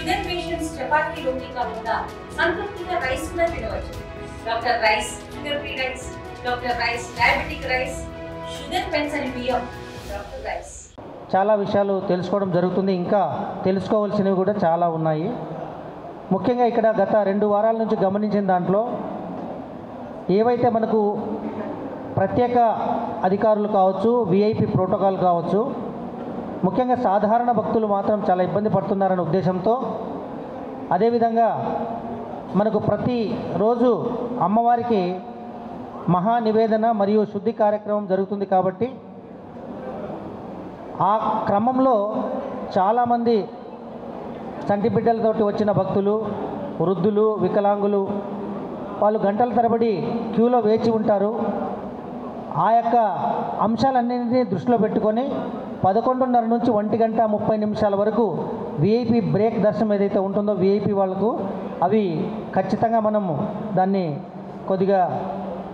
Sugar patients chapati రోటీ కాకుండా సంతృప్తిగా rice కూడా తినవచ్చు. Doctor rice, sugar free rice, doctor rice, diabetic rice, షుగర్ పెన్సని బియ్యం, డాక్టర్ రైస్. చాలా విషయాలు తెలుసుకోవడం జరుగుతుంది. ఇంకా తెలుసుకోవాల్సినవి కూడా చాలా ఉన్నాయి. ముఖ్యంగా ఇక్కడ గత 2 వారాల నుంచి గమనించిన దాంట్లో ఏవైతే మనకు ప్రత్యేక అధికారులు కావచ్చు, విఐపి ప్రోటోకాల్ కావచ్చు, ముఖ్యంగా సాధారణ భక్తులు మాత్రం చాలా ఇబ్బంది పడుతున్నారనే ఉద్దేశంతో, అదేవిధంగా మనకు ప్రతిరోజు అమ్మవారికి మహా నివేదన మరియు శుద్ధి కార్యక్రమం జరుగుతుంది. కాబట్టి ఆ క్రమంలో చాలామంది చంటి బిడ్డలతోటి వచ్చిన భక్తులు, వృద్ధులు, వికలాంగులు వాళ్ళు గంటల తరబడి క్యూలో వేచి ఉంటారు. ఆ యొక్క అంశాలన్నింటినీ దృష్టిలో పెట్టుకొని 11:30 నుంచి 1:30 వరకు విఐపి బ్రేక్ దర్శనం ఏదైతే ఉంటుందో విఐపి వాళ్ళకు అవి ఖచ్చితంగా మనము దాన్ని కొద్దిగా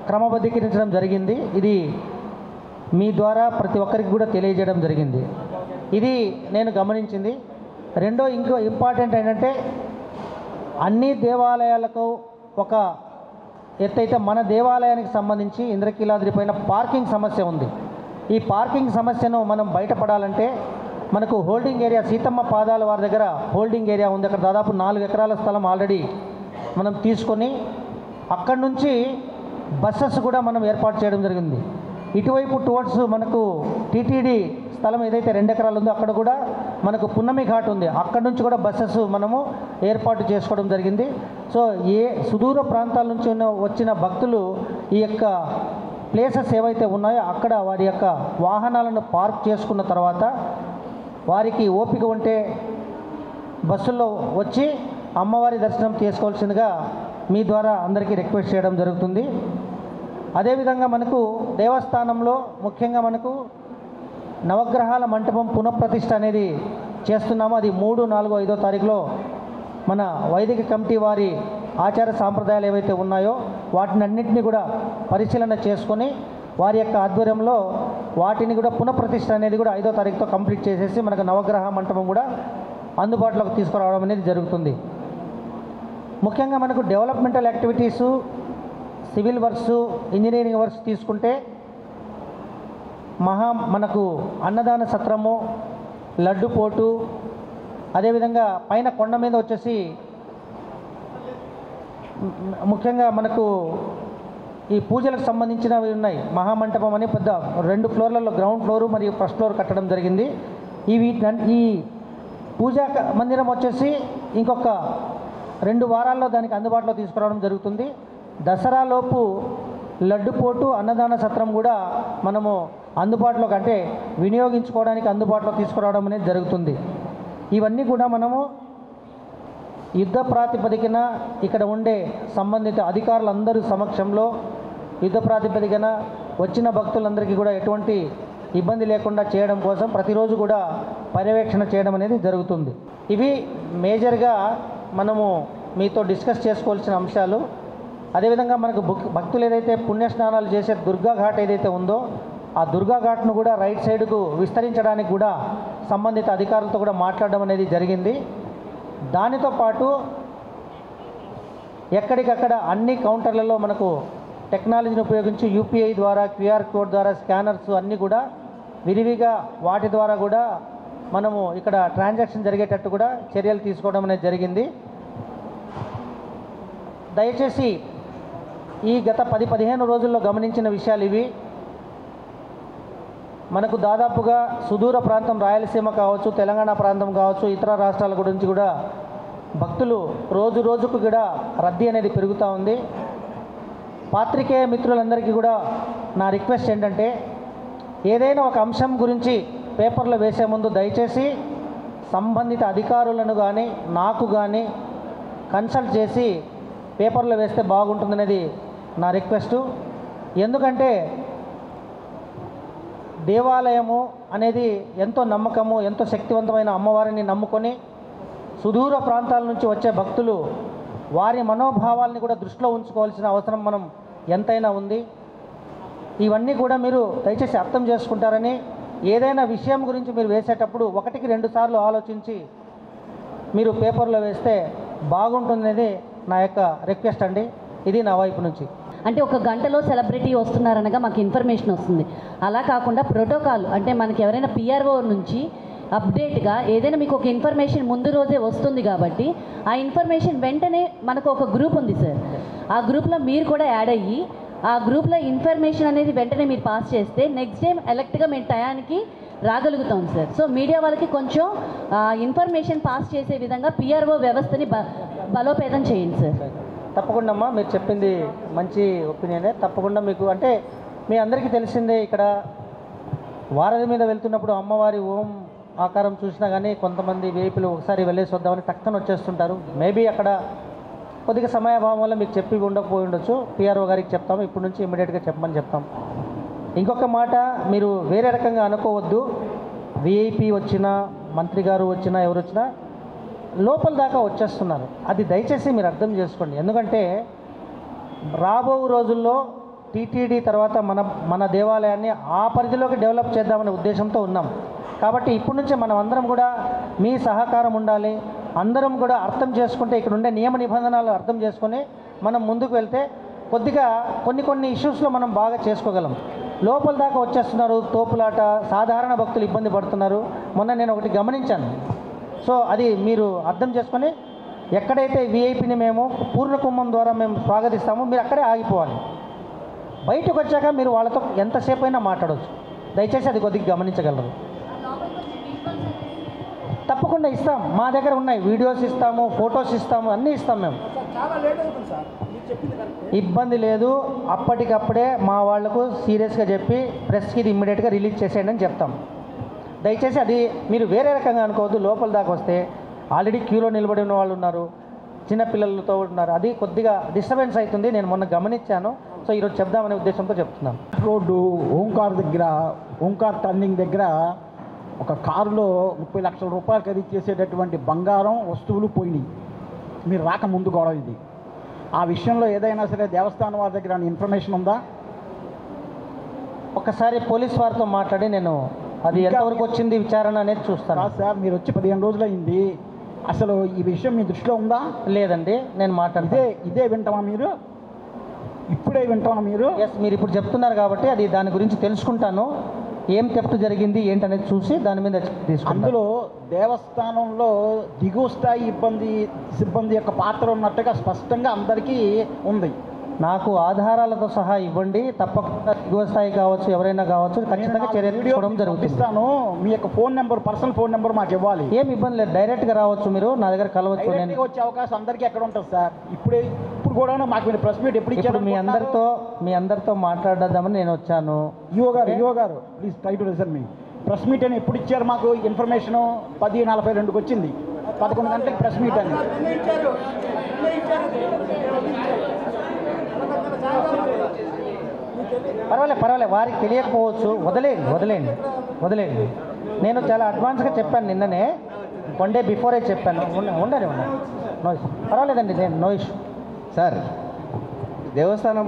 క్రమబద్ధీకరించడం జరిగింది. ఇది మీ ద్వారా ప్రతి ఒక్కరికి కూడా తెలియజేయడం జరిగింది. ఇది నేను గమనించింది. రెండో ఇంకో ఇంపార్టెంట్ ఏంటంటే, అన్ని దేవాలయాలకు ఒక ఎత్తైతే మన దేవాలయానికి సంబంధించి ఇంద్రకీలాద్రి పైన పార్కింగ్ సమస్య ఉంది. ఈ పార్కింగ్ సమస్యను మనం బయటపడాలంటే మనకు హోల్డింగ్ ఏరియా, సీతమ్మ పాదాల వారి దగ్గర హోల్డింగ్ ఏరియా ఉంది. అక్కడ దాదాపు 4 ఎకరాల స్థలం ఆల్రెడీ మనం తీసుకొని అక్కడి నుంచి బస్సెస్ కూడా మనం ఏర్పాటు చేయడం జరిగింది. ఇటువైపు టువర్డ్స్ మనకు టీటీడీ స్థలం ఏదైతే 2 ఎకరాలు ఉందో అక్కడ కూడా మనకు పున్నమి ఘాట్ ఉంది. అక్కడ నుంచి కూడా బస్సెస్ మనము ఏర్పాటు చేసుకోవడం జరిగింది. సో ఏ సుదూర ప్రాంతాల నుంచి వచ్చిన భక్తులు ఈ యొక్క ప్లేసెస్ ఏవైతే ఉన్నాయో అక్కడ వారి యొక్క వాహనాలను పార్క్ చేసుకున్న తర్వాత వారికి ఓపిక ఉంటే బస్సుల్లో వచ్చి అమ్మవారి దర్శనం చేసుకోవాల్సిందిగా మీ ద్వారా అందరికీ రిక్వెస్ట్ చేయడం జరుగుతుంది. అదేవిధంగా మనకు దేవస్థానంలో ముఖ్యంగా మనకు నవగ్రహాల మంటపం పునఃప్రతిష్ఠ అనేది చేస్తున్నాము. అది 3, 4, 5వ తారీఖులో మన వైదిక కమిటీ వారి ఆచార సాంప్రదాయాలు ఏవైతే ఉన్నాయో వాటిని అన్నింటినీ కూడా పరిశీలన చేసుకొని వారి యొక్క ఆధ్వర్యంలో వాటిని కూడా పునఃప్రతిష్ఠ అనేది కూడా 5వ తారీఖుతో కంప్లీట్ చేసేసి మనకు నవగ్రహ మంటపం కూడా అందుబాటులోకి తీసుకురావడం అనేది జరుగుతుంది. ముఖ్యంగా మనకు developmental activities, civil works, engineering works తీసుకుంటే మనకు అన్నదాన సత్రము, లడ్డు పోటు, అదేవిధంగా పైన కొండ మీద వచ్చేసి ముఖ్యంగా మనకు ఈ పూజలకు సంబంధించినవి ఉన్నాయి. మహామంటపం అని పెద్ద 2 ఫ్లోర్లలో గ్రౌండ్ ఫ్లోరు మరియు ఫస్ట్ ఫ్లోర్ కట్టడం జరిగింది. ఈ పూజా మందిరం వచ్చేసి ఇంకొక 2 వారాల్లో దానికి అందుబాటులో తీసుకురావడం జరుగుతుంది. దసరాలోపు లడ్డుపోటు, అన్నదాన సత్రం కూడా మనము అందుబాటులోకి అంటే వినియోగించుకోవడానికి అందుబాటులో తీసుకురావడం అనేది జరుగుతుంది. ఇవన్నీ కూడా మనము యుద్ధ ప్రాతిపదికన ఇక్కడ ఉండే సంబంధిత అధికారులందరి సమక్షంలో యుద్ధ ప్రాతిపదికన వచ్చిన భక్తులందరికీ కూడా ఎటువంటి ఇబ్బంది లేకుండా చేయడం కోసం ప్రతిరోజు కూడా పర్యవేక్షణ చేయడం అనేది జరుగుతుంది. ఇవి మేజర్గా మనము మీతో డిస్కస్ చేసుకోవాల్సిన అంశాలు. అదేవిధంగా మనకు భక్తులు ఏదైతే పుణ్యస్నానాలు చేసే దుర్గా ఘాట్ ఏదైతే ఉందో ఆ దుర్గా ఘాట్ను కూడా రైట్ సైడ్కు విస్తరించడానికి కూడా సంబంధిత అధికారులతో కూడా మాట్లాడడం అనేది జరిగింది. దానితో పాటు ఎక్కడికక్కడ అన్ని కౌంటర్లలో మనకు టెక్నాలజీని ఉపయోగించి యూపీఐ ద్వారా, క్యూఆర్ కోడ్ ద్వారా స్కానర్స్ అన్నీ కూడా విరివిగా వాటి ద్వారా కూడా మనము ఇక్కడ ట్రాన్సాక్షన్ జరిగేటట్టు కూడా చర్యలు తీసుకోవడం అనేది జరిగింది. దయచేసి ఈ గత 10-15 రోజుల్లో గమనించిన విషయాలు ఇవి. మనకు దాదాపుగా సుదూర ప్రాంతం రాయలసీమ కావచ్చు, తెలంగాణ ప్రాంతం కావచ్చు, ఇతర రాష్ట్రాల గురించి కూడా భక్తులు రోజు రోజుకు కూడా రద్దీ అనేది పెరుగుతూ ఉంది. పాత్రికేయ మిత్రులందరికీ కూడా నా రిక్వెస్ట్ ఏంటంటే, ఏదైనా ఒక అంశం గురించి పేపర్లో వేసే ముందు దయచేసి సంబంధిత అధికారులను కానీ నాకు కానీ కన్సల్ట్ చేసి పేపర్లో వేస్తే బాగుంటుందనేది నా రిక్వెస్టు. ఎందుకంటే దేవాలయము అనేది ఎంతో నమ్మకము, ఎంతో శక్తివంతమైన అమ్మవారిని నమ్ముకొని సుదూర ప్రాంతాల నుంచి వచ్చే భక్తులు వారి మనోభావాల్ని కూడా దృష్టిలో ఉంచుకోవాల్సిన అవసరం మనం ఎంతైనా ఉంది. ఇవన్నీ కూడా మీరు దయచేసి అర్థం చేసుకుంటారని, ఏదైనా విషయం గురించి మీరు వేసేటప్పుడు 1-2 సార్లు ఆలోచించి మీరు పేపర్లో వేస్తే బాగుంటుందనేది నా యొక్క రిక్వెస్ట్ అండి. ఇది నా వైపు నుంచి. అంటే ఒక గంటలో సెలబ్రిటీ వస్తున్నారనగా మాకు ఇన్ఫర్మేషన్ వస్తుంది. అలా కాకుండా ప్రోటోకాల్ అంటే మనకి ఎవరైనా పిఆర్ఓ నుంచి అప్డేట్గా ఏదైనా మీకు ఒక ఇన్ఫర్మేషన్ ముందు రోజే వస్తుంది కాబట్టి ఆ ఇన్ఫర్మేషన్ వెంటనే మనకు ఒక గ్రూప్ ఉంది సార్. ఆ గ్రూప్లో మీరు కూడా యాడ్ అయ్యి ఆ గ్రూప్లో ఇన్ఫర్మేషన్ అనేది వెంటనే మీరు పాస్ చేస్తే నెక్స్ట్ టైం ఎలక్ట్గా మేము టయానికి రాగలుగుతాం సార్. సో మీడియా వాళ్ళకి కొంచెం ఇన్ఫర్మేషన్ పాస్ చేసే విధంగా పిఆర్ఓ వ్యవస్థని బలోపేతం చేయండి సార్. తప్పకుండా అమ్మా, మీరు చెప్పింది మంచి ఒపీనియనే. తప్పకుండా మీకు అంటే మీ అందరికీ తెలిసిందే, ఇక్కడ వారధి మీద వెళ్తున్నప్పుడు అమ్మవారి ఓం ఆకారం చూసినా కానీ కొంతమంది వేపులు ఒకసారి వెళ్ళేసి వద్దామని టక్కన వచ్చేస్తుంటారు. మేబీ అక్కడ కొద్దిగా సమయాభావం వల్ల మీకు చెప్పి ఉండకపోయి ఉండొచ్చు. పిఆర్ఓ గారికి చెప్తాము, ఇప్పటి నుంచి ఇమ్మీడియట్గా చెప్పమని చెప్తాం. ఇంకొక మాట, మీరు వేరే రకంగా అనుకోవద్దు. విఐపి వచ్చినా, మంత్రి గారు వచ్చినా, ఎవరు వచ్చినా లోపల దాకా వచ్చేస్తున్నారు. అది దయచేసి మీరు అర్థం చేసుకోండి. ఎందుకంటే రాబో రోజుల్లో టీటీడీ తర్వాత మన దేవాలయాన్ని ఆ పరిధిలోకి డెవలప్ చేద్దామనే ఉద్దేశంతో ఉన్నాం. కాబట్టి ఇప్పటి నుంచే మనం అందరం కూడా మీ సహకారం ఉండాలి. అందరం కూడా అర్థం చేసుకుంటే, ఇక్కడ ఉండే నియమ నిబంధనలు అర్థం చేసుకొని మనం ముందుకు వెళ్తే కొద్దిగా కొన్ని ఇష్యూస్లో మనం బాగా చేసుకోగలం. లోపల దాకా వచ్చేస్తున్నారు, తోపులాట, సాధారణ భక్తులు ఇబ్బంది పడుతున్నారు. మొన్న నేను ఒకటి గమనించాను. సో అది మీరు అర్థం చేసుకొని, ఎక్కడైతే విఐపిని మేము పూర్ణ కుంభం ద్వారా మేము స్వాగతిస్తామో మీరు అక్కడే ఆగిపోవాలి. బయటకు వచ్చాక మీరు వాళ్ళతో ఎంతసేపు అయినా మాట్లాడవచ్చు. దయచేసి అది కొద్దిగా గమనించగలరు. తప్పకుండా ఇస్తాం, మా దగ్గర ఉన్నాయి, వీడియోస్ ఇస్తాము, ఫొటోస్ ఇస్తాము, అన్నీ ఇస్తాం మేము. ఇబ్బంది లేదు. అప్పటికప్పుడే మా వాళ్లకు సీరియస్గా చెప్పి ప్రెస్కి ఇది ఇమ్మీడియట్గా రిలీజ్ చేసేయండి అని చెప్తాం. దయచేసి అది మీరు వేరే రకంగా అనుకోవద్దు. లోపల దాకా వస్తే ఆల్రెడీ క్యూలో నిలబడి ఉన్న వాళ్ళు ఉన్నారు, చిన్నపిల్లలతో ఉన్నారు, అది కొద్దిగా డిస్టర్బెన్స్ అవుతుంది. నేను మొన్న గమనించాను. సో ఈరోజు చెప్దామనే ఉద్దేశంతో చెప్తున్నాను. రోడ్డు ఓంకార్ టర్నింగ్ దగ్గర ఒక కారులో 30 లక్షల రూపాయలు ఖరీదు చేసేటటువంటి బంగారం వస్తువులు పోయినాయి. మీరు రాకముందు గొడవ ఇది. ఆ విషయంలో ఏదైనా సరే దేవస్థానం వారి దగ్గర ఇన్ఫర్మేషన్ ఉందా? ఒకసారి పోలీస్ వారితో మాట్లాడి నేను అది ఎంతవరకు వచ్చింది విచారణ అనేది చూస్తాను. సార్, మీరు వచ్చి 15 రోజులు అయింది. అసలు ఈ విషయం మీ దృష్టిలో ఉందా? లేదండి, నేను ఇదే వింటామా మీరు? ఇప్పుడే వింటామా మీరు? ఎస్, మీరు ఇప్పుడు చెప్తున్నారు కాబట్టి అది దాని గురించి తెలుసుకుంటాను. ఏం థెఫ్ట్ జరిగింది ఏంటనేది చూసి దాని మీద తీసుకుంటాను. అందులో దేవస్థానంలో దిగువ స్థాయి సిబ్బంది యొక్క పాత్ర ఉన్నట్టుగా స్పష్టంగా అందరికీ ఉంది. నాకు ఆధారాలతో సహా ఇవ్వండి. తప్పకుండా దిగువ స్థాయి కావచ్చు, ఎవరైనా కావచ్చు, ఖచ్చితంగా చర్య తీసుకోవడం జరుగుతుంది. మీ యొక్క phone number, personal phone number మాకు ఇవ్వాలి. ఏం ఇబ్బంది లేదు, డైరెక్ట్గా రావచ్చు, మీరు నా దగ్గర కలవచ్చు. నేను వచ్చే అవకాశం అందరికీ ఎక్కడ ఉంటుంది సార్? ఇప్పుడు కూడా మాకు మీరు ప్రెస్ మీట్ ఎప్పుడు ఇచ్చారు? మీ అందరితో మాట్లాడదామని నేను వచ్చాను. ఈఓ గారు please try to listen me. Press meet అని ఎప్పుడు ఇచ్చారు మాకు ఇన్ఫర్మేషన్? 10:42కి వచ్చింది. 11 గంటలకు ప్రెస్ మీట్ అని. పర్వాలేదు, వారికి తెలియకపోవచ్చు. వదిలేండి. నేను చాలా అడ్వాన్స్గా చెప్పాను నిన్ననే, 1 డే బిఫోరే చెప్పాను. ఉండండి, నో ఇష్యూ, పర్వాలేదండి, నేను నో ఇష్యూ. సార్, దేవస్థానం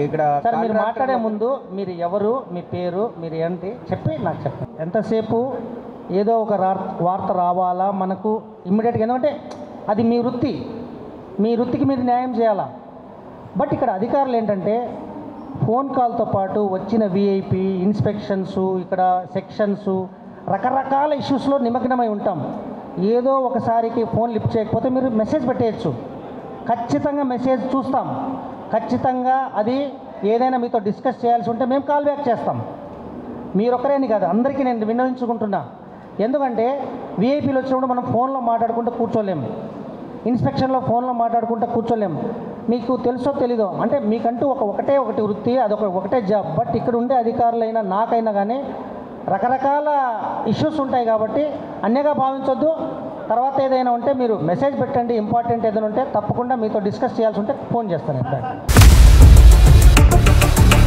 ఇక్కడ సార్ మీరు మాట్లాడే ముందు మీరు ఎవరు, మీ పేరు, మీరు ఏంటి చెప్పి నాకు చెప్పండి. ఎంతసేపు ఏదో ఒక వార్త రావాలా మనకు ఇమ్మీడియట్గా? ఎందుకంటే అది మీ వృత్తికి మీరు న్యాయం చేయాలా. బట్ ఇక్కడ అధికారులు ఏంటంటే ఫోన్ కాల్తో పాటు వచ్చిన విఐపి ఇన్స్పెక్షన్స్, ఇక్కడ సెక్షన్స్, రకరకాల ఇష్యూస్లో నిమగ్నమై ఉంటాం. ఏదో ఒకసారికి ఫోన్ లిఫ్ట్ చేయకపోతే మీరు మెసేజ్ పెట్టేయచ్చు. ఖచ్చితంగా మెసేజ్ చూస్తాం. ఖచ్చితంగా అది ఏదైనా మీతో డిస్కస్ చేయాల్సి ఉంటే మేము కాల్ బ్యాక్ చేస్తాం. మీరొక్కరేని కాదు, అందరికీ నేను విన్నవించుకుంటున్నా. ఎందుకంటే విఐపీలు వచ్చినప్పుడు మనం ఫోన్లో మాట్లాడుకుంటూ కూర్చోలేము, ఇన్స్పెక్షన్లో ఫోన్లో మాట్లాడుకుంటూ కూర్చోలేము. మీకు తెలుసో తెలీదో, అంటే మీకంటూ ఒకటే వృత్తి, ఒకటే జాబ్. బట్ ఇక్కడ ఉండే అధికారులైనా నాకైనా కానీ రకరకాల ఇష్యూస్ ఉంటాయి కాబట్టి అన్యగా భావించొద్దు. తర్వాత ఏదైనా ఉంటే మీరు మెసేజ్ పెట్టండి. ఇంపార్టెంట్ ఏదైనా ఉంటే తప్పకుండా మీతో డిస్కస్ చేయాల్సి ఉంటే ఫోన్ చేస్తాను.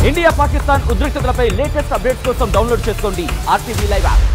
ఇండియా పాకిస్తాన్ ఉద్రిక్తతలపై లేటెస్ట్ అప్డేట్స్ కోసం డౌన్లోడ్ చేసుకోండి RTV లైవ్ యాప్.